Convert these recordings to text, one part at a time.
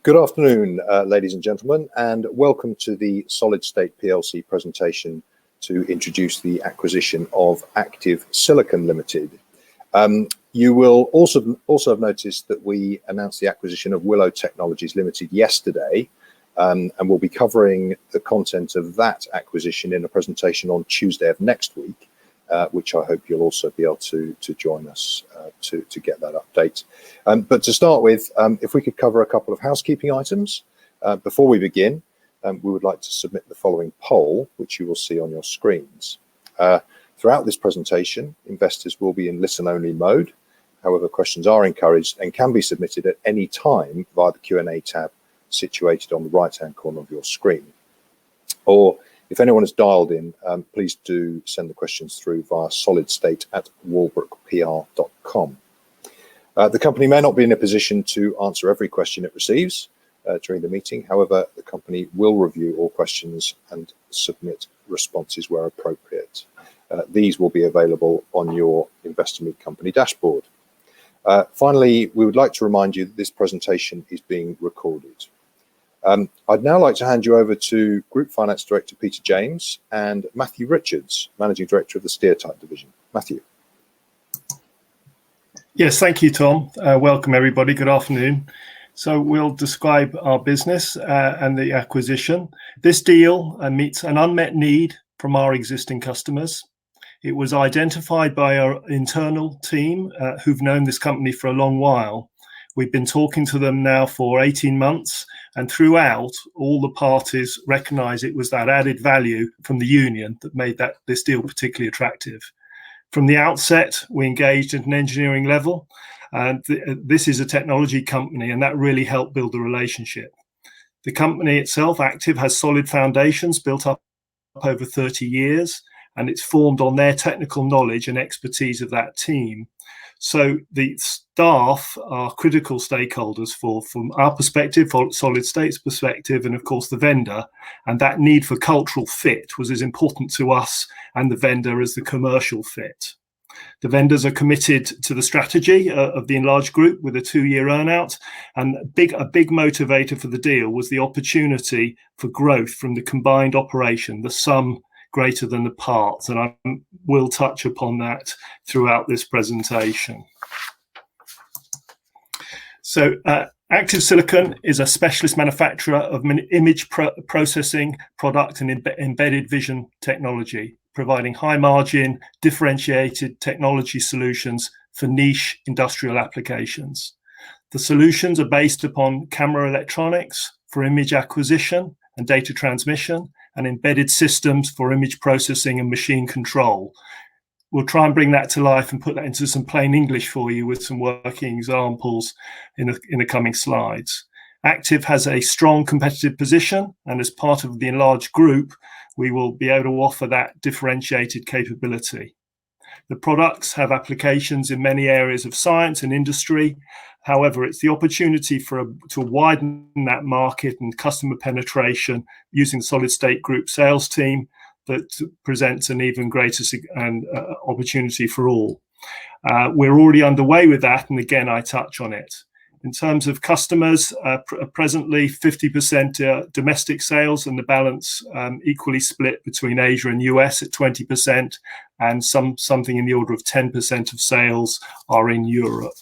Good afternoon, ladies and gentlemen, and welcome to the Solid State PLC presentation to introduce the acquisition of Active Silicon Limited. You will also have noticed that we announced the acquisition of Willow Technologies Limited yesterday, and we'll be covering the content of that acquisition in a presentation on Tuesday of next week, which I hope you'll also be able to join us to get that update. But to start with, if we could cover a couple of housekeeping items. Before we begin, we would like to submit the following poll, which you will see on your screens. Throughout this presentation, investors will be in listen-only mode. However, questions are encouraged and can be submitted at any time via the Q&A tab situated on the right-hand corner of your screen. Or if anyone has dialed in, please do send the questions through via solidstate@walbrookpr.com. The company may not be in a position to answer every question it receives during the meeting. However, the company will review all questions and submit responses where appropriate. These will be available on your Investor Meet Company dashboard. Finally, we would like to remind you that this presentation is being recorded. I'd now like to hand you over to Group Finance Director Peter James and Matthew Richards, Managing Director of the Stereotype Division. Matthew. Yes, thank you, Tom. Welcome, everybody. Good afternoon. So we'll describe our business and the acquisition. This deal meets an unmet need from our existing customers. It was identified by our internal team who've known this company for a long while. We've been talking to them now for 18 months, and throughout, all the parties recognise it was that added value from the union that made this deal particularly attractive. From the outset, we engaged at an engineering level, and this is a technology company, and that really helped build the relationship. The company itself, Active, has solid foundations built up over 30 years, and it's formed on their technical knowledge and expertise of that team. So the staff are critical stakeholders from our perspective, from Solid State's perspective, and of course the vendor. And that need for cultural fit was as important to us and the vendor as the commercial fit. The vendors are committed to the strategy of the enlarged group with a 2-year earn-out. And a big motivator for the deal was the opportunity for growth from the combined operation, the sum greater than the parts, and I will touch upon that throughout this presentation. So Active Silicon is a specialist manufacturer of image processing product and embedded vision technology, providing high margin, differentiated technology solutions for niche industrial applications. The solutions are based upon camera electronics for image acquisition and data transmission, and embedded systems for image processing and machine control. We'll try and bring that to life and put that into some plain English for you with some working examples in the coming slides. Active has a strong competitive position, and as part of the enlarged group, we will be able to offer that differentiated capability. The products have applications in many areas of science and industry. However, it's the opportunity to widen that market and customer penetration using Solid State Group sales team that presents an even greater opportunity for all. We're already underway with that, and again, I touch on it. In terms of customers, presently 50% domestic sales, and the balance equally split between Asia and US at 20%, and something in the order of 10% of sales are in Europe.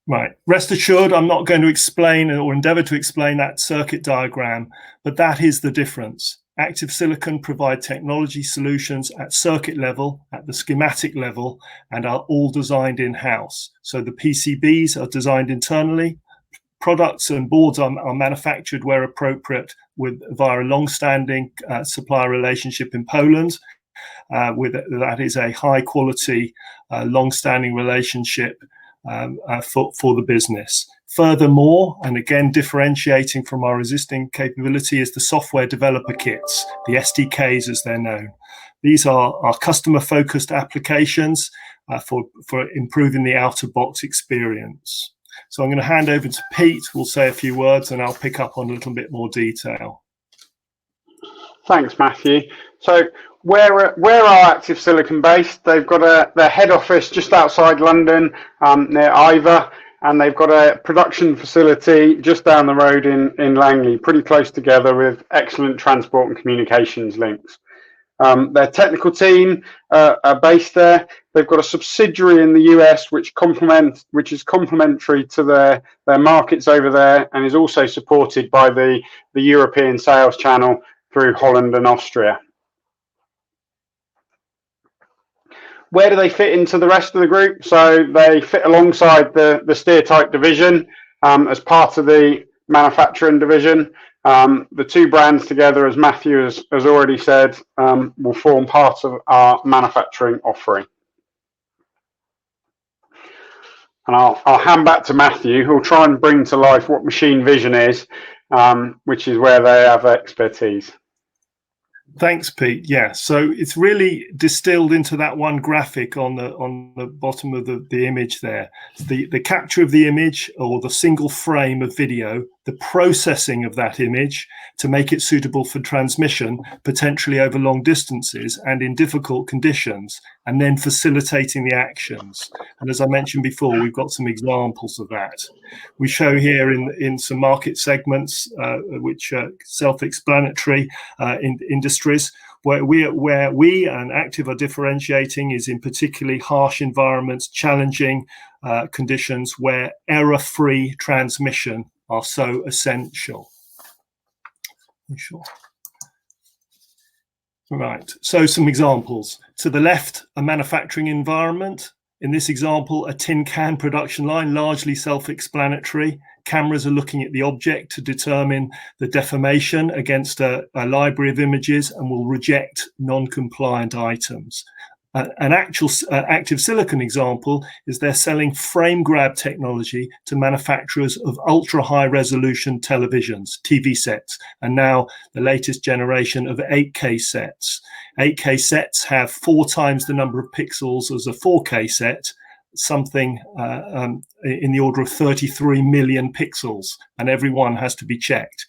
Right, rest assured, I'm not going to explain or endeavour to explain that circuit diagram, but that is the difference. Active Silicon provide technology solutions at circuit level, at the schematic level, and are all designed in-house. So the PCBs are designed internally. Products and boards are manufactured where appropriate via a long-standing supplier relationship in Poland. That is a high-quality, long-standing relationship for the business. Furthermore, and again differentiating from our existing capability, is the software developer kits, the SDKs as they're known. These are our customer-focused applications for improving the out-of-box experience. So I'm going to hand over to Pete, who'll say a few words, and I'll pick up on a little bit more detail. Thanks, Matthew. So where are Active Silicon based? They've got their head office just outside London, near Ivor, and they've got a production facility just down the road in Langley, pretty close together with excellent transport and communications links. Their technical team are based there. They've got a subsidiary in the US which is complementary to their markets over there, and is also supported by the European sales channel through Holland and Austria. Where do they fit into the rest of the group? So they fit alongside the steer type division as part of the manufacturing division. The two brands together, as Matthew has already said, will form part of our manufacturing offering. And I'll hand back to Matthew, who will try and bring to life what machine vision is, which is where they have expertise. Thanks, Pete. Yeah, so it's really distilled into that one graphic on the bottom of the image there. The capture of the image, or the single frame of video, the processing of that image to make it suitable for transmission, potentially over long distances and in difficult conditions, and then facilitating the actions. And as I mentioned before, we've got some examples of that. We show here in some market segments, which are self-explanatory in industries, where we and Active are differentiating is in particularly harsh environments, challenging conditions where error-free transmission are so essential. Sure. Right, so some examples. To the left, a manufacturing environment. In this example, a tin can production line, largely self-explanatory. Cameras are looking at the object to determine the deformation against a library of images and will reject non-compliant items. An actual active silicon example is they're selling frame grab technology to manufacturers of ultra high resolution televisions, TV sets, and now the latest generation of 8K sets. 8K sets have 4 times the number of pixels as a 4K set, something in the order of 33 million pixels, and every one has to be checked.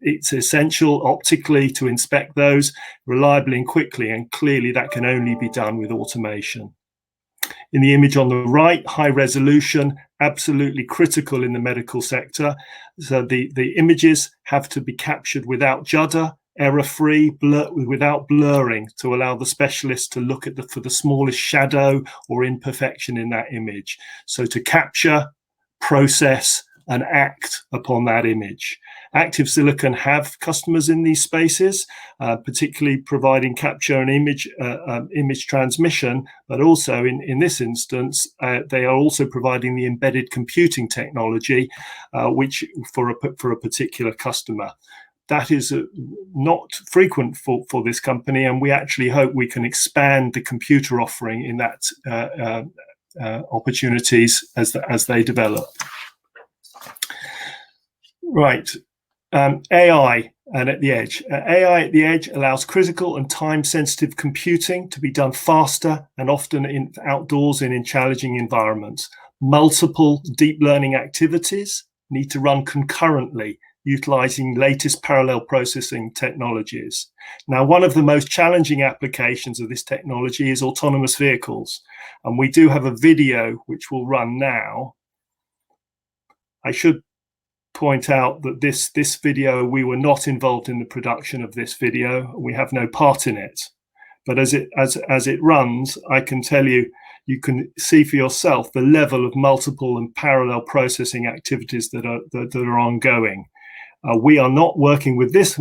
It's essential optically to inspect those reliably and quickly, and clearly that can only be done with automation. In the image on the right, high resolution, absolutely critical in the medical sector. So the images have to be captured without judder, error-free, without blurring, to allow the specialist to look at for the smallest shadow or imperfection in that image. So to capture, process, and act upon that image. Active Silicon have customers in these spaces, particularly providing capture and image transmission, but also in this instance, they are also providing the embedded computing technology, which for a particular customer. That is not frequent for this company, and we actually hope we can expand the computer offering in that opportunities as they develop. Right, AI and at the edge. AI at the edge allows critical and time-sensitive computing to be done faster and often outdoors and in challenging environments. Multiple deep learning activities need to run concurrently, utilizing latest parallel processing technologies. Now, one of the most challenging applications of this technology is autonomous vehicles. And we do have a video which will run now. I should point out that this video, we were not involved in the production of this video. We have no part in it. But as it runs, I can tell you, you can see for yourself the level of multiple and parallel processing activities that are ongoing. We are not working with this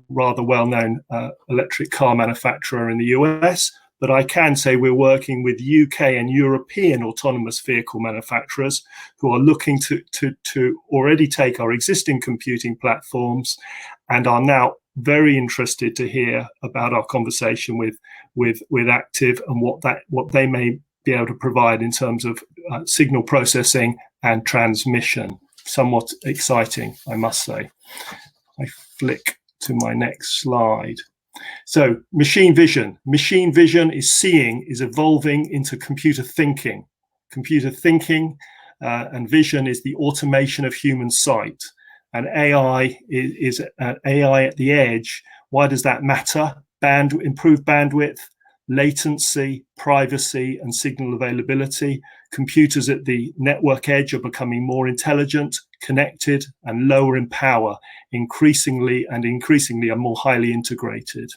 rather well-known electric car manufacturer in the US, but I can say we're working with UK and European autonomous vehicle manufacturers who are looking to already take our existing computing platforms and are now very interested to hear about our conversation with Active and what they may be able to provide in terms of signal processing and transmission. Somewhat exciting, I must say. I flick to my next slide. So machine vision. Machine vision is evolving into computer thinking. Computer thinking and vision is the automation of human sight. And AI is AI at the edge. Why does that matter? Improved bandwidth, latency, privacy, and signal availability, computers at the network edge are becoming more intelligent, connected, and lower in power, increasingly are more highly integrated.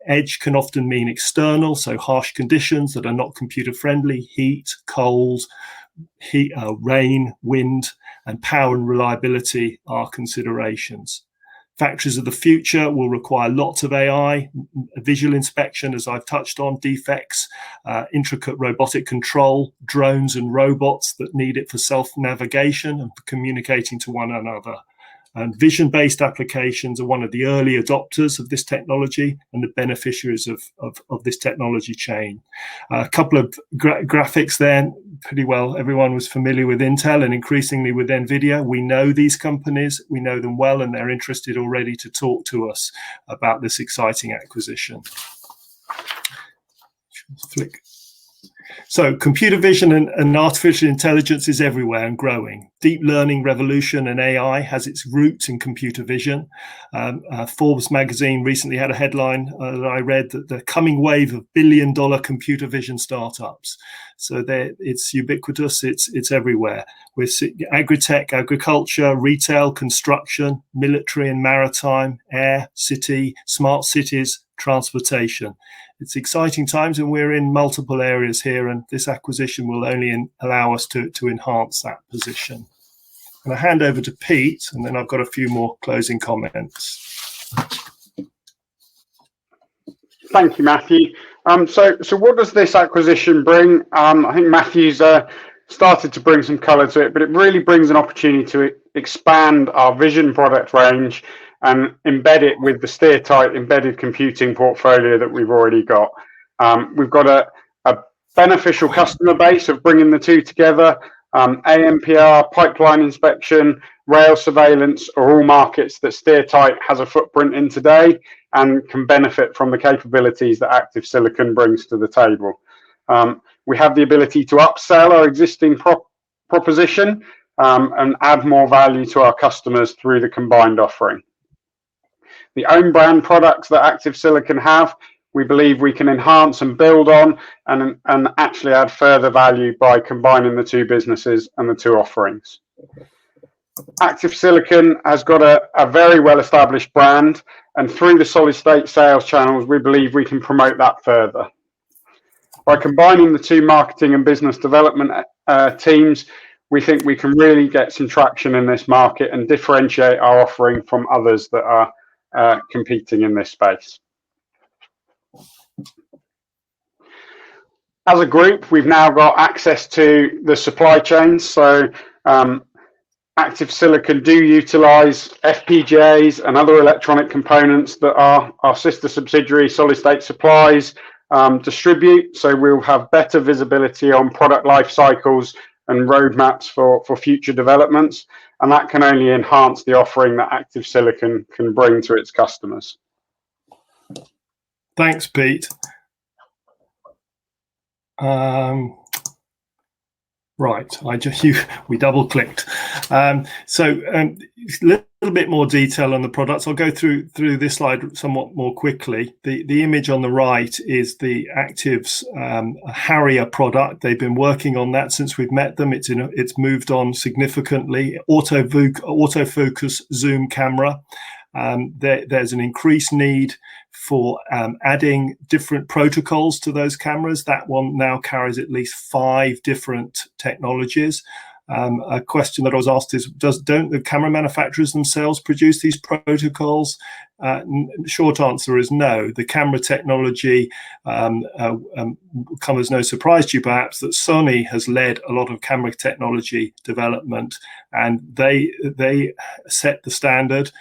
Edge can often mean external, so harsh conditions that are not computer friendly, heat, cold, rain, wind, and power and reliability are considerations. Factories of the future will require lots of AI, visual inspection, as I've touched on, defects, intricate robotic control, drones and robots that need it for self-navigation and for communicating to one another. And vision-based applications are one of the early adopters of this technology and the beneficiaries of this technology chain. A couple of graphics there. Pretty well everyone was familiar with Intel and increasingly with NVIDIA. We know these companies, we know them well, and they're interested already to talk to us about this exciting acquisition. Flick. So computer vision and artificial intelligence is everywhere and growing. Deep learning revolution and AI has its roots in computer vision. Forbes magazine recently had a headline that I read, that the coming wave of billion-dollar computer vision startups. So it's ubiquitous, it's everywhere. We're agri-tech, agriculture, retail, construction, military and maritime, air, city, smart cities, transportation. It's exciting times, and we're in multiple areas here, and this acquisition will only allow us to enhance that position. And I hand over to Pete, and then I've got a few more closing comments. Thank you, Matthew. So what does this acquisition bring? I think Matthew's started to bring some colour to it, but it really brings an opportunity to expand our vision product range and embed it with the SteerTight embedded computing portfolio that we've already got. We've got a beneficial customer base of bringing the two together. ANPR, pipeline inspection, rail surveillance are all markets that SteerTight has a footprint in today and can benefit from the capabilities that Active Silicon brings to the table. We have the ability to upsell our existing proposition and add more value to our customers through the combined offering. The own brand products that Active Silicon have, we believe we can enhance and build on and actually add further value by combining the two businesses and the two offerings. Active Silicon has got a very well-established brand, and through the solid state sales channels, we believe we can promote that further. By combining the two marketing and business development teams, we think we can really get some traction in this market and differentiate our offering from others that are competing in this space. As a group, we've now got access to the supply chains. So Active Silicon do utilize FPGAs and other electronic components that our sister subsidiary Solid State Supplies distribute. So we'll have better visibility on product life cycles and roadmaps for future developments. And that can only enhance the offering that Active Silicon can bring to its customers. Thanks, Pete. Right, we double clicked. So a little bit more detail on the products. I'll go through this slide somewhat more quickly. The image on the right is the Active's Harrier product. They've been working on that since we've met them. It's moved on significantly. Autofocus zoom camera. There's an increased need for adding different protocols to those cameras. That one now carries at least 5 different technologies. A question that I was asked is, don't the camera manufacturers themselves produce these protocols? Short answer is no. The camera technology comes as no surprise to you perhaps that Sony has led a lot of camera technology development, and they set the standard,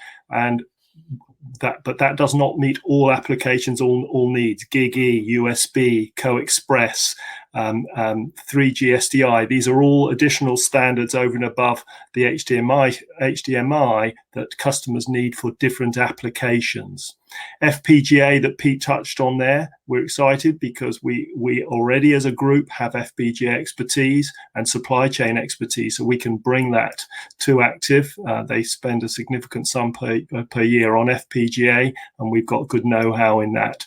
but that does not meet all applications, all needs. GigE, USB, Co-Express, 3G SDI. These are all additional standards over and above the HDMI that customers need for different applications. FPGA that Pete touched on there, we're excited because we already as a group have FPGA expertise and supply chain expertise, so we can bring that to Active. They spend a significant sum per year on FPGA, and we've got good know-how in that.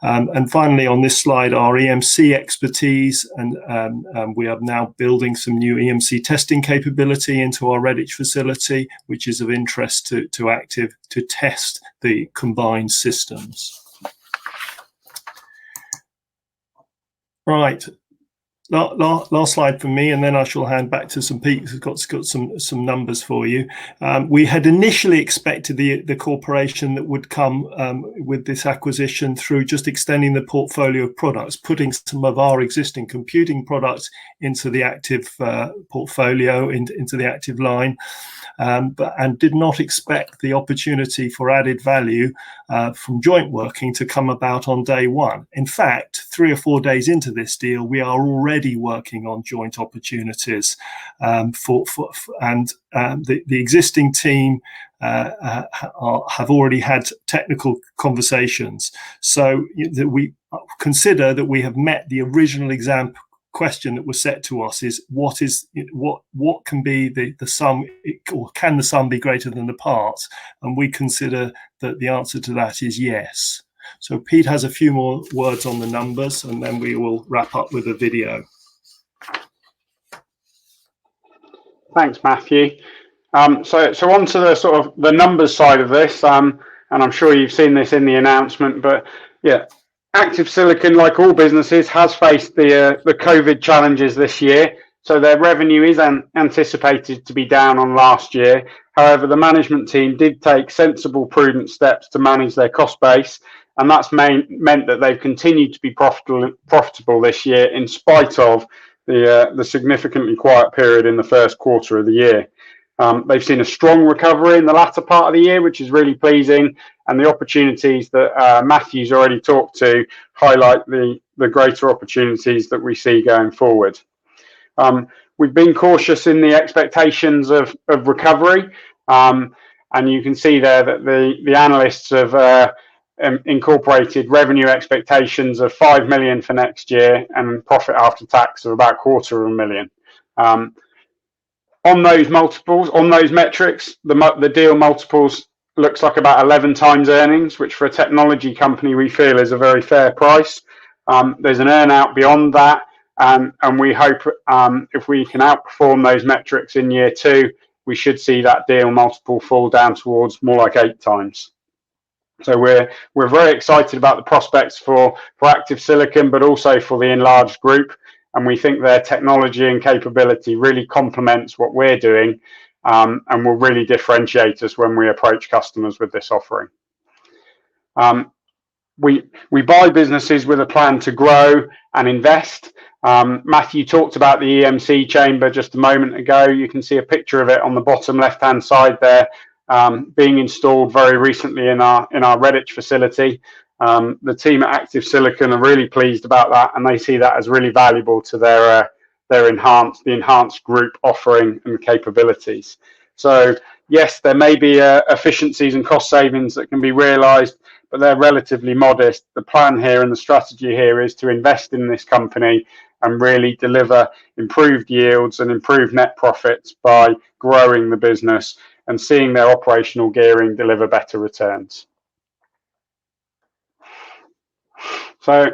And finally, on this slide, our EMC expertise, and we are now building some new EMC testing capability into our Redditch facility, which is of interest to Active to test the combined systems. Right. Last slide from me, and then I shall hand back to some Pete, who's got some numbers for you. We had initially expected the corporation that would come with this acquisition through just extending the portfolio of products, putting some of our existing computing products into the Active portfolio, into the Active line, and did not expect the opportunity for added value from joint working to come about on day one. In fact, 3 or 4 days into this deal, we are already working on joint opportunities the existing team have already had technical conversations, so that we consider that we have met the original exam question that was set to us, is what can be the sum, or can the sum be greater than the parts? And we consider that the answer to that is yes. So Pete has a few more words on the numbers, and then we will wrap up with a video. Thanks, Matthew. So on to the sort of the numbers side of this, and I'm sure you've seen this in the announcement, but yeah, Active Silicon, like all businesses, has faced the COVID challenges this year. So their revenue is anticipated to be down on last year. However, the management team did take sensible, prudent steps to manage their cost base, and that's meant that they've continued to be profitable this year in spite of the significantly quiet period in the first quarter of the year. They've seen a strong recovery in the latter part of the year, which is really pleasing, and the opportunities that Matthew's already talked to highlight the greater opportunities that we see going forward. We've been cautious in the expectations of recovery, and you can see there that the analysts have incorporated revenue expectations of 5 million for next year and profit after tax of about $250,000. On those multiples, on those metrics, the deal multiples looks like about 11 times earnings, which for a technology company we feel is a very fair price. There's an earn out beyond that, and we hope if we can outperform those metrics in year 2, we should see that deal multiple fall down towards more like 8 times. So we're very excited about the prospects for Active Silicon, but also for the enlarged group. And we think their technology and capability really complements what we're doing, and will really differentiate us when we approach customers with this offering. We buy businesses with a plan to grow and invest. Matthew talked about the EMC chamber just a moment ago. You can see a picture of it on the bottom left-hand side there, being installed very recently in our Redditch facility. The team at Active Silicon are really pleased about that, and they see that as really valuable to their enhanced group offering and capabilities. So yes, there may be efficiencies and cost savings that can be realized, but they're relatively modest. The plan here and the strategy here is to invest in this company and really deliver improved yields and improved net profits by growing the business and seeing their operational gearing deliver better returns. So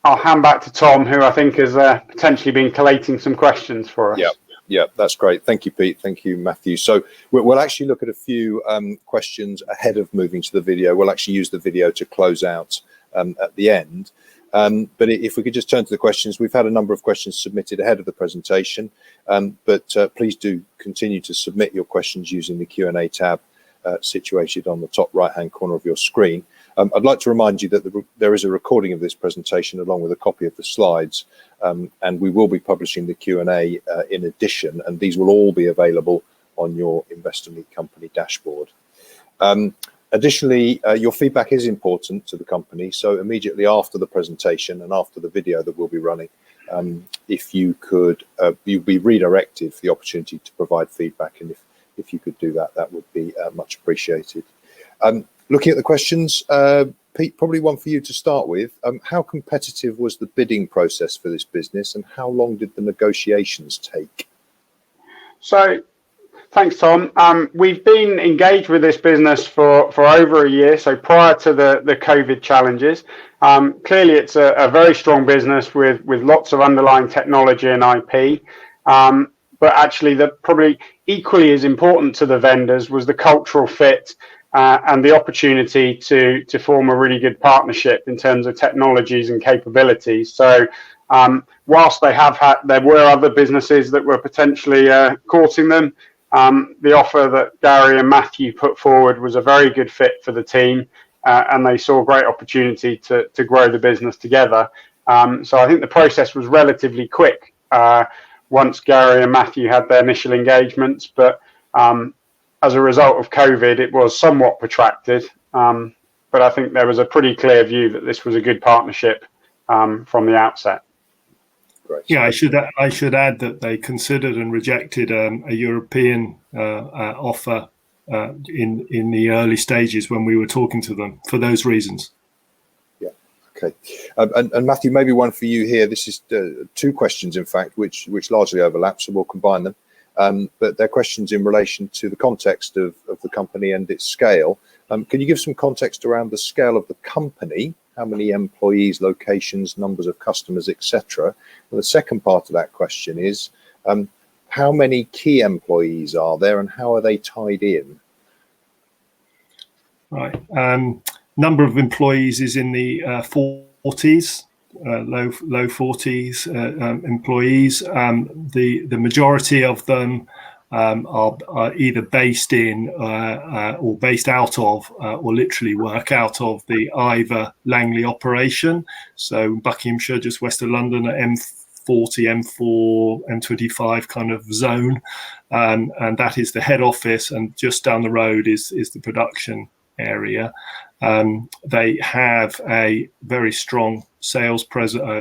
I'll hand back to Tom, who I think has potentially been collating some questions for us. Yeah, that's great. Thank you, Pete. Thank you, Matthew. So we'll actually look at a few questions ahead of moving to the video. We'll actually use the video to close out at the end. But if we could just turn to the questions, we've had a number of questions submitted ahead of the presentation, but please do continue to submit your questions using the Q&A tab situated on the top right-hand corner of your screen. I'd like to remind you that there is a recording of this presentation along with a copy of the slides, and we will be publishing the Q&A in addition, and these will all be available on your Investor Meet Company dashboard. Additionally, your feedback is important to the company, so immediately after the presentation and after the video that we'll be running, if you could, you'll be redirected for the opportunity to provide feedback, and if you could do that, that would be much appreciated. Looking at the questions, Pete, probably one for you to start with. How competitive was the bidding process for this business, and how long did the negotiations take? So Thanks, Tom. We've been engaged with this business for over a year, so prior to the COVID challenges. Clearly, it's a very strong business with lots of underlying technology and IP. But actually, probably equally as important to the vendors was the cultural fit and the opportunity to form a really good partnership in terms of technologies and capabilities. So whilst there were other businesses that were potentially courting them, the offer that Gary and Matthew put forward was a very good fit for the team, and they saw great opportunity to grow the business together. So I think the process was relatively quick once Gary and Matthew had their initial engagements, but as a result of COVID, it was somewhat protracted. But I think there was a pretty clear view that this was a good partnership from the outset. Great. Yeah, I should add that they considered and rejected a European offer in the early stages when we were talking to them for those reasons. Yeah. Okay. And Matthew, maybe one for you here. This is two questions, in fact, which largely overlap, so we'll combine them. But they're questions in relation to the context of the company and its scale. Can you give some context around the scale of the company? How many employees, locations, numbers of customers, etc.? And the second part of that question is, how many key employees are there and how are they tied in? Right. Number of employees is in the 40s, low 40s employees. The majority of them are either based in or based out of or literally work out of the Ivor Langley operation. So Buckinghamshire, just west of London, at M40, M4, M25 kind of zone. And that is the head office, and just down the road is the production area. They have a very strong sales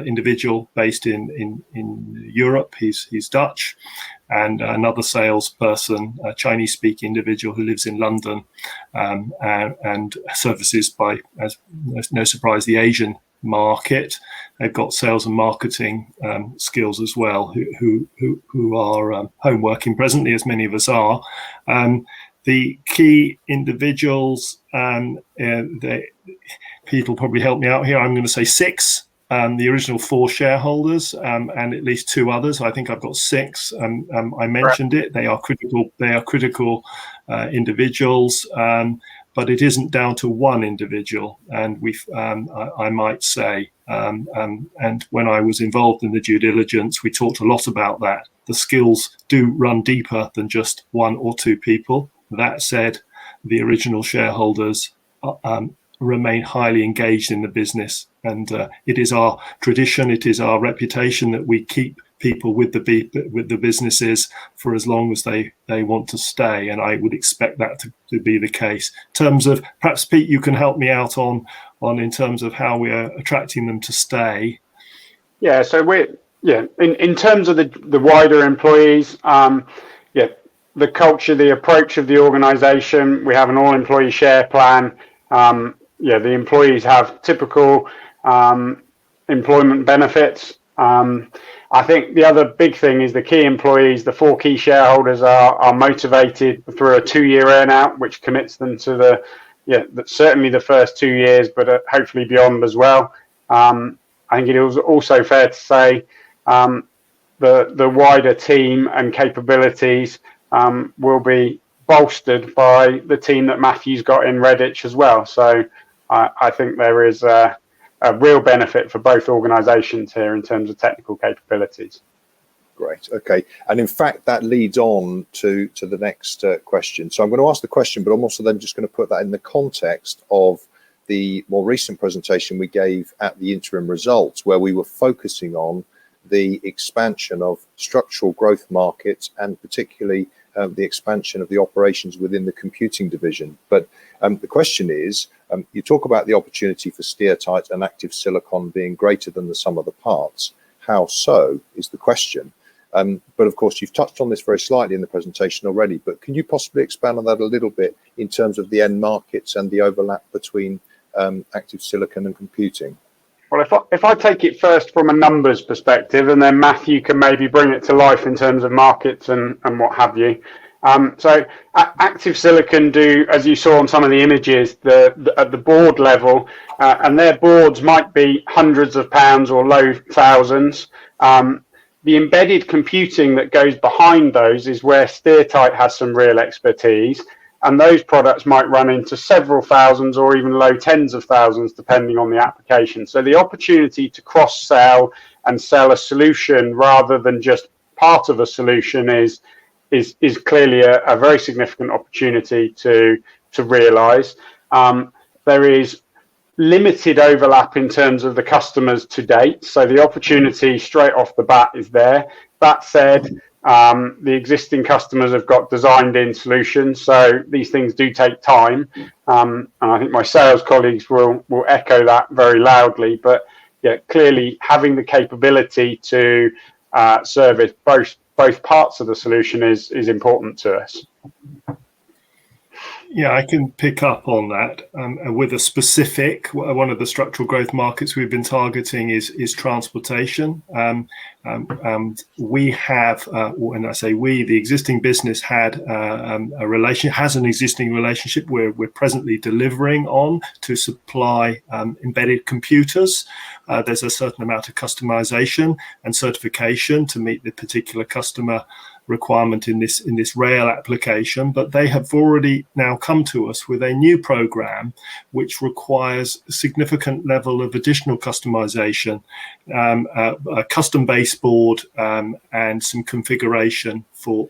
individual based in Europe. He's Dutch, and another salesperson, a Chinese-speaking individual who lives in London and services, by, as no surprise, the Asian market. They've got sales and marketing skills as well, who are home working presently, as many of us are. The key individuals, Pete will probably help me out here. I'm going to say 6. The original 4 shareholders and at least 2 others. I think I've got 6. I mentioned it. They are critical. They are critical individuals, but it isn't down to one individual. And I might say, and when I was involved in the due diligence, we talked a lot about that. The skills do run deeper than just 1 or 2 people. That said, the original shareholders remain highly engaged in the business, and it is our tradition, it is our reputation that we keep people with the businesses for as long as they want to stay, and I would expect that to be the case. In terms of, perhaps Pete, you can help me out on in terms of how we are attracting them to stay. Yeah, so in terms of the wider employees, the culture, the approach of the organisation, we have an all-employee share plan. The employees have typical employment benefits. I think the other big thing is the key employees, the 4 key shareholders are motivated through a 2-year earnout, which commits them to certainly the first 2 years, but hopefully beyond as well. I think it is also fair to say the wider team and capabilities will be bolstered by the team that Matthew's got in Redditch as well. So I think there is a real benefit for both organisations here in terms of technical capabilities. Great. Okay. And in fact, that leads on to the next question. So I'm going to ask the question, but I'm also then just going to put that in the context of the more recent presentation we gave at the interim results, where we were focusing on the expansion of structural growth markets and particularly the expansion of the operations within the computing division. But the question is, you talk about the opportunity for Stereotype and Active Silicon being greater than the sum of the parts. How so is the question. But of course, you've touched on this very slightly in the presentation already, but can you possibly expand on that a little bit in terms of the end markets and the overlap between Active Silicon and computing? Well, if I take it first from a numbers perspective, and then Matthew can maybe bring it to life in terms of markets and what have you. Active Silicon do, as you saw on some of the images, at the board level, and their boards might be hundreds of pounds or low thousands. The embedded computing that goes behind those is where SteerTight has some real expertise, and those products might run into several thousands or even low tens of thousands depending on the application. So the opportunity to cross-sell and sell a solution rather than just part of a solution is clearly a very significant opportunity to realise. There is limited overlap in terms of the customers to date, so the opportunity straight off the bat is there. That said, the existing customers have got designed in solutions, so these things do take time, and I think my sales colleagues will echo that very loudly. But yeah, clearly having the capability to service both parts of the solution is important to us. Yeah, I can pick up on that with a specific. One of the structural growth markets we've been targeting is transportation. We have, when I say we, the existing business has an existing relationship where we're presently delivering on to supply embedded computers. There's a certain amount of customization and certification to meet the particular customer requirement in this rail application, but they have already now come to us with a new program which requires a significant level of additional customization, a custom baseboard, and some configuration for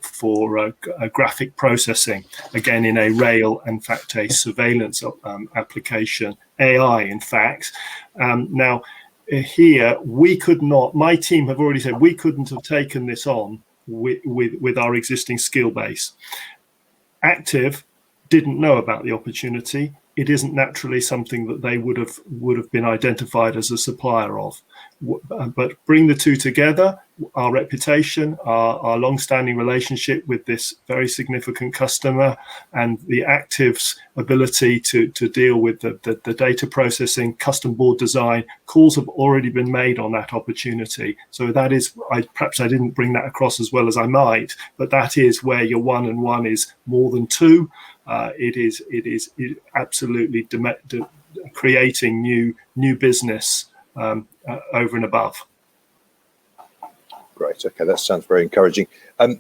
graphic processing, again in a rail, in fact a surveillance application, AI in fact. Now here we could not, my team have already said we couldn't have taken this on with our existing skill base. Active didn't know about the opportunity. It isn't naturally something that they would have been identified as a supplier of. But bring the two together, our reputation, our long-standing relationship with this very significant customer, and the Active's ability to deal with the data processing, custom board design, calls have already been made on that opportunity. So that is, perhaps I didn't bring that across as well as I might, but that is where your 1 and 1 is more than 2. It is absolutely creating new business over and above. Great. Okay, that sounds very encouraging.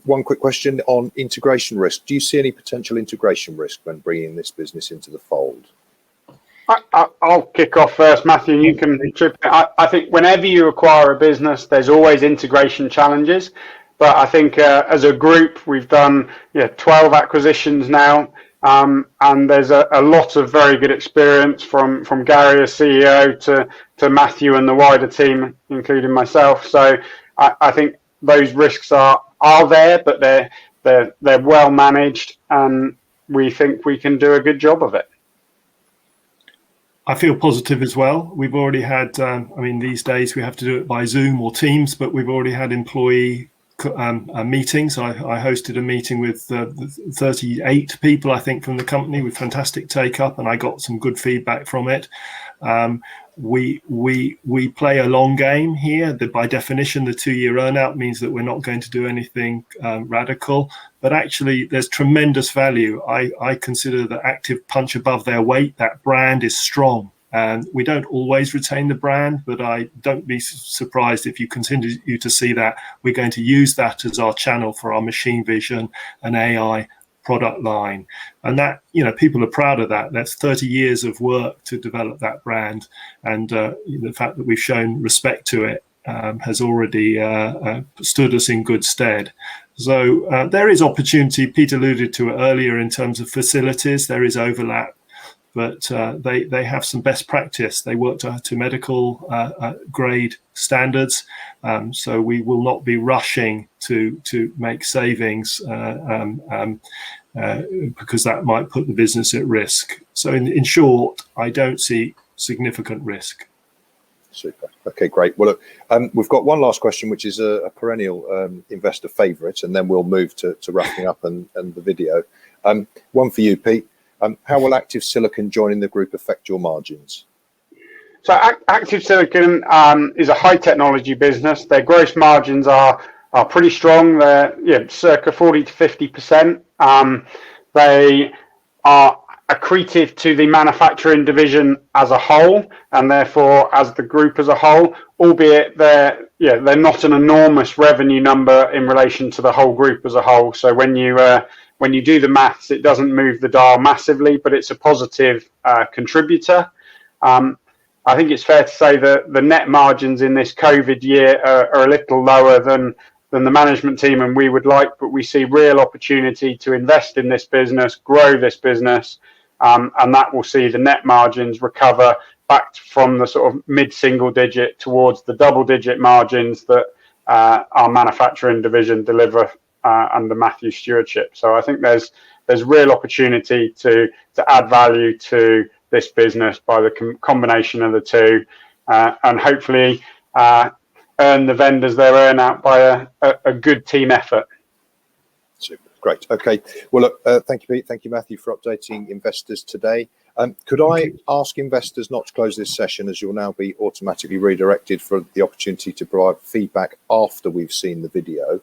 One quick question on integration risk. Do you see any potential integration risk when bringing this business into the fold? I'll kick off first, Matthew, and you can chip in. I think whenever you acquire a business, there's always integration challenges. But I think as a group, we've done 12 acquisitions now. And there's a lot of very good experience from Gary as CEO to Matthew and the wider team, including myself. So I think those risks are there, but they're well managed, and we think we can do a good job of it. I feel positive as well. We've already had, these days we have to do it by Zoom or Teams, but we've already had employee meetings. I hosted a meeting with 38 people, I think, from the company with fantastic take up, and I got some good feedback from it. We play a long game here. By definition, the 2-year earnout means that we're not going to do anything radical, but actually there's tremendous value. I consider that Active punch above their weight. That brand is strong. And we don't always retain the brand, but I don't be surprised if you continue to see that. We're going to use that as our channel for our machine vision and AI product line. And that, people are proud of that. That's 30 years of work to develop that brand. And the fact that we've shown respect to it has already stood us in good stead. So there is opportunity. Pete alluded to it earlier in terms of facilities. There is overlap. But they have some best practice. They work to medical grade standards, so we will not be rushing to make savings because that might put the business at risk. So in short, I don't see significant risk. Super. Okay, great. Well, look, we've got one last question, which is a perennial investor favourite, and then we'll move to wrapping up and the video. One for you, Pete. How will Active Silicon joining the group affect your margins? So Active Silicon is a high technology business. Their gross margins are pretty strong. They're circa 40 to 50%. They are accretive to the manufacturing division as a whole, and therefore as the group as a whole, albeit they're not an enormous revenue number in relation to the whole group as a whole. So when you do the maths, it doesn't move the dial massively, but it's a positive contributor. I think it's fair to say that the net margins in this COVID year are a little lower than the management team and we would like, but we see real opportunity to invest in this business, grow this business, and that will see the net margins recover back from the sort of mid-single digit towards the double-digit margins that our manufacturing division deliver under Matthew's stewardship. So I think there's real opportunity to add value to this business by the combination of the two, and hopefully earn the vendors their earn out by a good team effort. Super. Great. Okay. Well, look, thank you, Pete. Thank you, Matthew, for updating investors today. Could I ask investors not to close this session, as you'll now be automatically redirected for the opportunity to provide feedback after we've seen the video.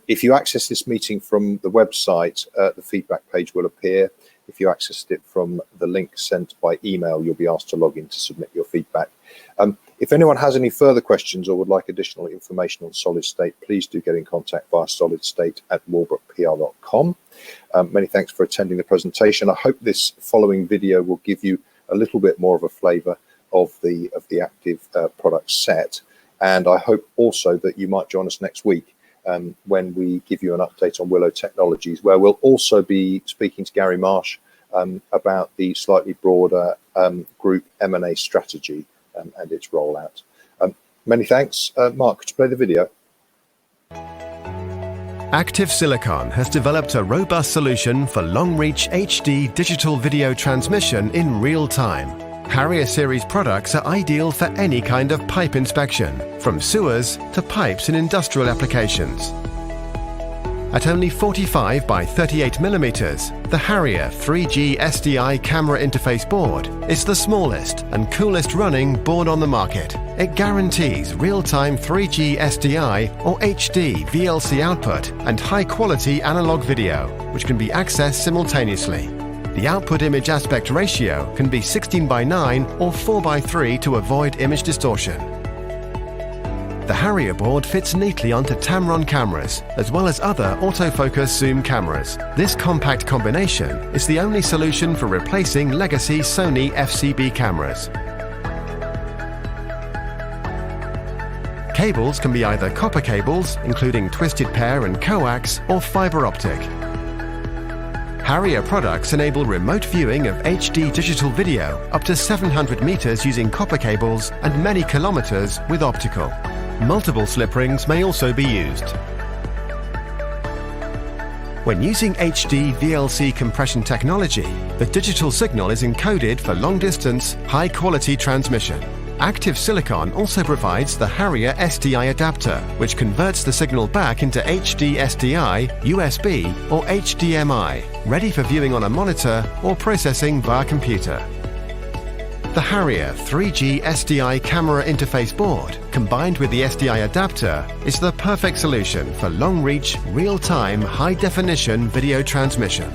If you access this meeting from the website, the feedback page will appear. If you accessed it from the link sent by email, you'll be asked to log in to submit your feedback. If anyone has any further questions or would like additional information on Solid State, please do get in contact via solidstate@walbrookpr.com. Many thanks for attending the presentation. I hope this following video will give you a little bit more of a flavour of the active product set, and I hope also that you might join us next week when we give you an update on Willow Technologies, where we'll also be speaking to Gary Marsh about the slightly broader group M&A strategy and its rollout. Many thanks. Mark, could you play the video? Active Silicon has developed a robust solution for long-reach HD digital video transmission in real time. Harrier series products are ideal for any kind of pipe inspection, from sewers to pipes in industrial applications. At only 45 by 38 millimeters, the Harrier 3G SDI camera interface board is the smallest and coolest running board on the market. It guarantees real-time 3G SDI or HD VLC output and high-quality analog video, which can be accessed simultaneously. The output image aspect ratio can be 16 by 9 or 4 by 3 to avoid image distortion. The Harrier board fits neatly onto Tamron cameras, as well as other autofocus zoom cameras. This compact combination is the only solution for replacing legacy Sony FCB cameras. Cables can be either copper cables, including twisted pair and coax, or fiber optic. Harrier products enable remote viewing of HD digital video up to 700 meters using copper cables and many kilometers with optical. Multiple slip rings may also be used. When using HD VLC compression technology, the digital signal is encoded for long-distance, high-quality transmission. Active Silicon also provides the Harrier Sdi Adapter, which converts the signal back into HD SDI, USB, or HDMI, ready for viewing on a monitor or processing via computer. The Harrier 3G SDI camera interface board, combined with the SDI adapter, is the perfect solution for long-reach, real-time, high-definition video transmission.